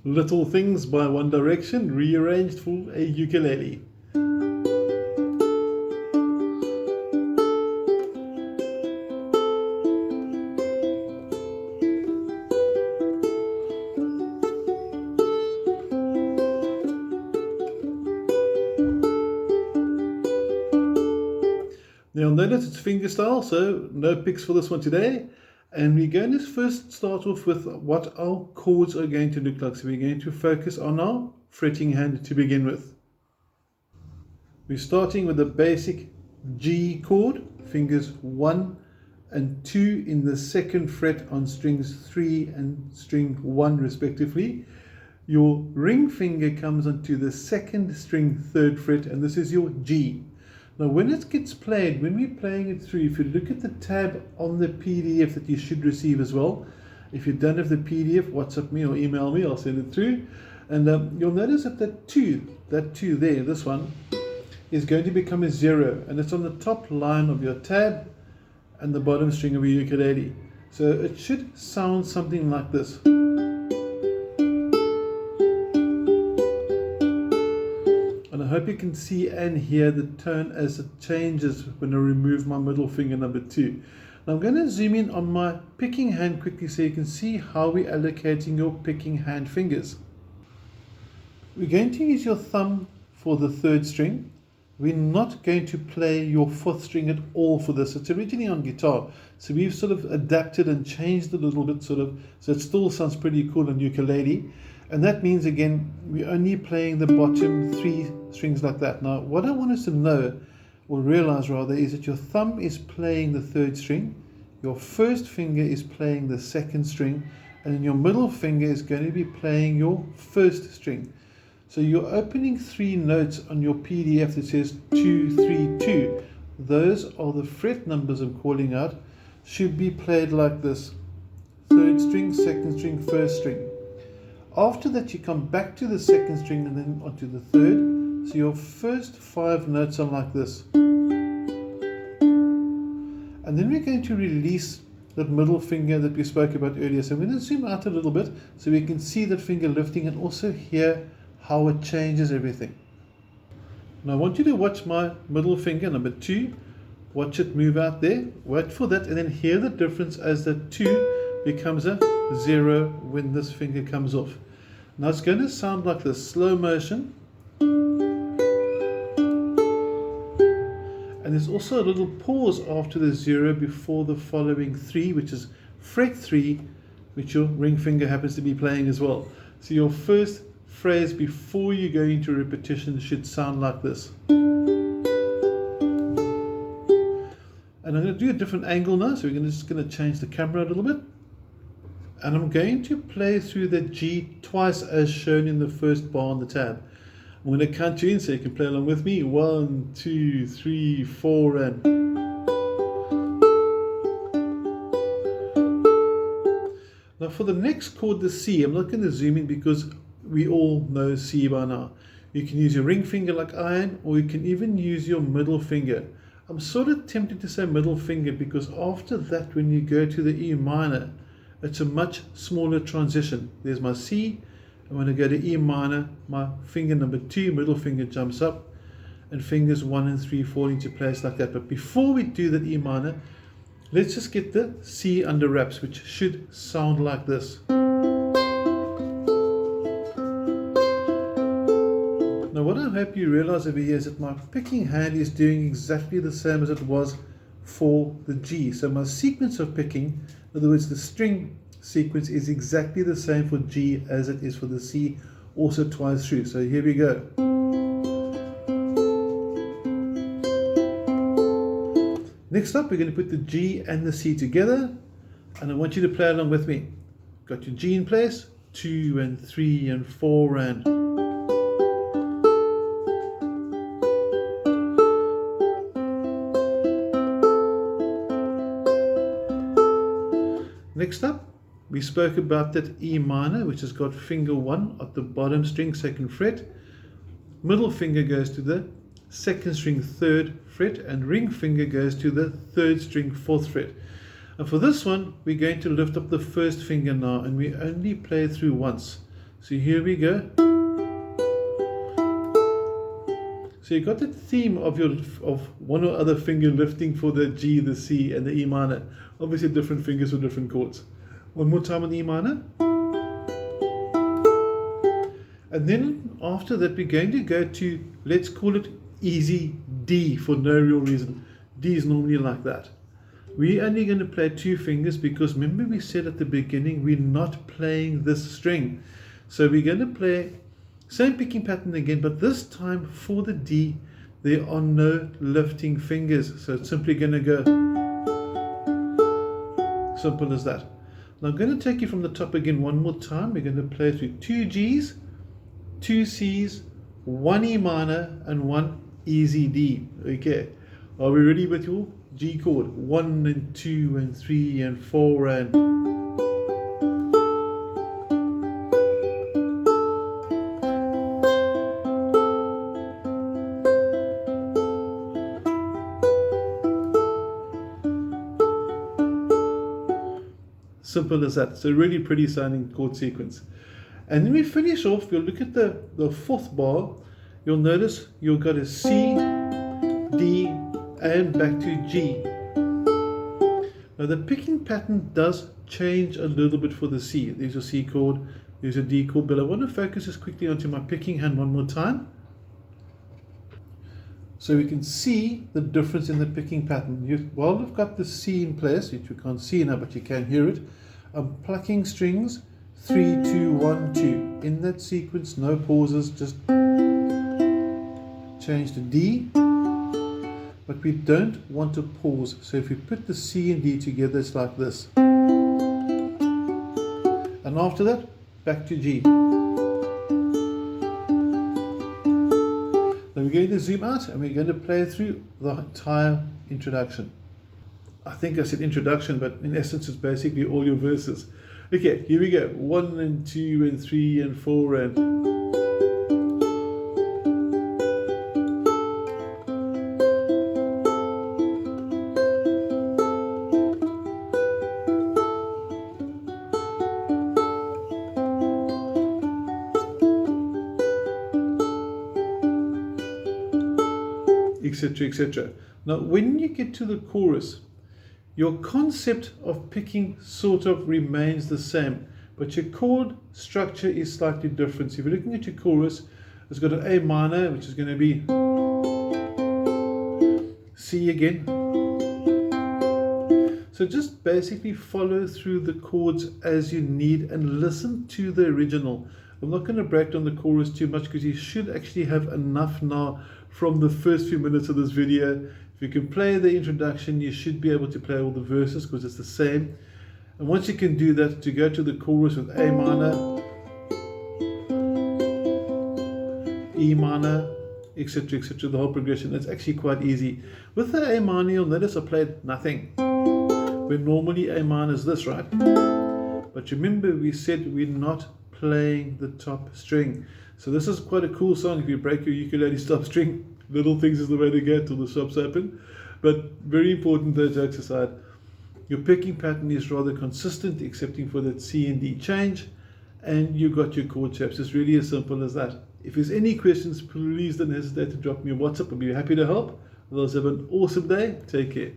Little Things by One Direction, rearranged for a ukulele. Now you'll notice it's fingerstyle, so no picks for this one today. And we're going to first start off with what our chords are going to look like. So we're going to focus on our fretting hand to begin with. We're starting with the basic G chord, fingers 1 and 2 in the second fret on strings 3 and string 1 respectively. Your ring finger comes onto the second string 3rd fret, and this is your G. Now when it gets played, when we're playing it through, if you look at the tab on the PDF that you should receive as well, if you don't have the PDF, WhatsApp me or email me, I'll send it through. And you'll notice that that 2 there, this one, is going to become a 0, and it's on the top line of your tab and the bottom string of your ukulele. So it should sound something like this. And I hope you can see and hear the tone as it changes when I remove my middle finger number 2. Now I'm going to zoom in on my picking hand quickly so you can see how we're allocating your picking hand fingers. We're going to use your thumb for the 3rd string. We're not going to play your 4th string at all for this. It's originally on guitar, so we've sort of adapted and changed a little bit, so it still sounds pretty cool on ukulele. And that means, again, we're only playing the bottom 3 strings like that. Now, what I want us to know, or realize rather, is that your thumb is playing the 3rd string, your first finger is playing the 2nd string, and then your middle finger is going to be playing your 1st string. So your opening 3 notes on your PDF that says 2, 3, 2, those are the fret numbers I'm calling out, should be played like this. 3rd string, 2nd string, 1st string. After that you come back to the 2nd string and then onto the 3rd. So your first 5 notes are like this. And then we're going to release that middle finger that we spoke about earlier. So I'm going to zoom out a little bit so we can see that finger lifting and also hear how it changes everything. Now I want you to watch my middle finger, number 2. Watch it move out there. Wait for that and then hear the difference as the 2 becomes a 0 when this finger comes off. Now it's going to sound like this, slow motion. And there's also a little pause after the 0 before the following 3, which is fret 3, which your ring finger happens to be playing as well. So your first phrase before you go into repetition should sound like this. And I'm going to do a different angle now, so we're just going to change the camera a little bit. And I'm going to play through the G twice as shown in the first bar on the tab. I'm going to count you in so you can play along with me. 1, 2, 3, 4, and... Now for the next chord, the C, I'm not going to zoom in because we all know C by now. You can use your ring finger like I am, or you can even use your middle finger. I'm sort of tempted to say middle finger because after that, when you go to the E minor, it's a much smaller transition. There's my C, and when I go to E minor, my finger number 2, middle finger, jumps up, and fingers 1 and 3 fall into place like that. But before we do that E minor, let's just get the C under wraps, which should sound like this. Now what I hope you realize over here is that my picking hand is doing exactly the same as it was for the G. So my sequence of picking, in other words the string sequence, is exactly the same for G as it is for the C, also twice through. So here we go. Next up we're going to put the G and the C together, and I want you to play along with me. Got your G in place, 2 and 3 and 4 and... Next up, we spoke about that E minor, which has got finger 1 at the bottom string, 2nd fret. Middle finger goes to the 2nd string, 3rd fret, and ring finger goes to the 3rd string, 4th fret. And for this one, we're going to lift up the 1st finger now, and we only play through once. So here we go. So you got the theme of one or other finger lifting for the G, the C, and the E minor. Obviously different fingers for different chords. One more time on the E minor. And then after that we're going to go to, let's call it easy D for no real reason. D is normally like that. We're only going to play 2 fingers because remember we said at the beginning we're not playing this string. So we're going to play same picking pattern again, but this time for the D there are no lifting fingers. So it's simply going to go simple as that. Now I'm going to take you from the top again one more time. We're going to play through 2 Gs, 2 Cs, 1 E minor and 1 easy D. Okay, are we ready with your G chord? 1 and 2 and 3 and 4 and simple as that. So really pretty sounding chord sequence. And then we finish off, we'll look at the 4th bar. You'll notice you've got a C, D, and back to G. Now the picking pattern does change a little bit for the C. There's a C chord, there's a D chord, but I want to focus just quickly onto my picking hand one more time. So we can see the difference in the picking pattern. While I've got the C in place, which you can't see now, but you can hear it, I'm plucking strings 3, 2, 1, 2. In that sequence, no pauses, just change to D. But we don't want to pause. So if we put the C and D together, it's like this. And after that, back to G. Then we're going to zoom out and we're going to play through the entire introduction. I think I said introduction, but in essence it's basically all your verses. Okay, here we go. 1 and 2 and 3 and 4 and... etc, etc. Now when you get to the chorus, your concept of picking sort of remains the same, but your chord structure is slightly different. So if you're looking at your chorus, it's got an A minor, which is going to be C again. So just basically follow through the chords as you need and listen to the original. I'm not going to break down the chorus too much because you should actually have enough now from the first few minutes of this video. If you can play the introduction, you should be able to play all the verses because it's the same. And once you can do that, to go to the chorus with A minor, E minor, etc, etc, the whole progression, it's actually quite easy. With the A minor, you'll notice I played nothing. When normally A minor is this, right? But remember we said we're not playing the top string. So this is quite a cool song if you break your ukulele stop string. Little things is the way to go till the stops open. But very important, though, jokes aside, your picking pattern is rather consistent excepting for that C and D change, and you got your chord shapes. It's really as simple as that. If there's any questions, please don't hesitate to drop me a WhatsApp. I'll be happy to help. Otherwise, have an awesome day. Take care.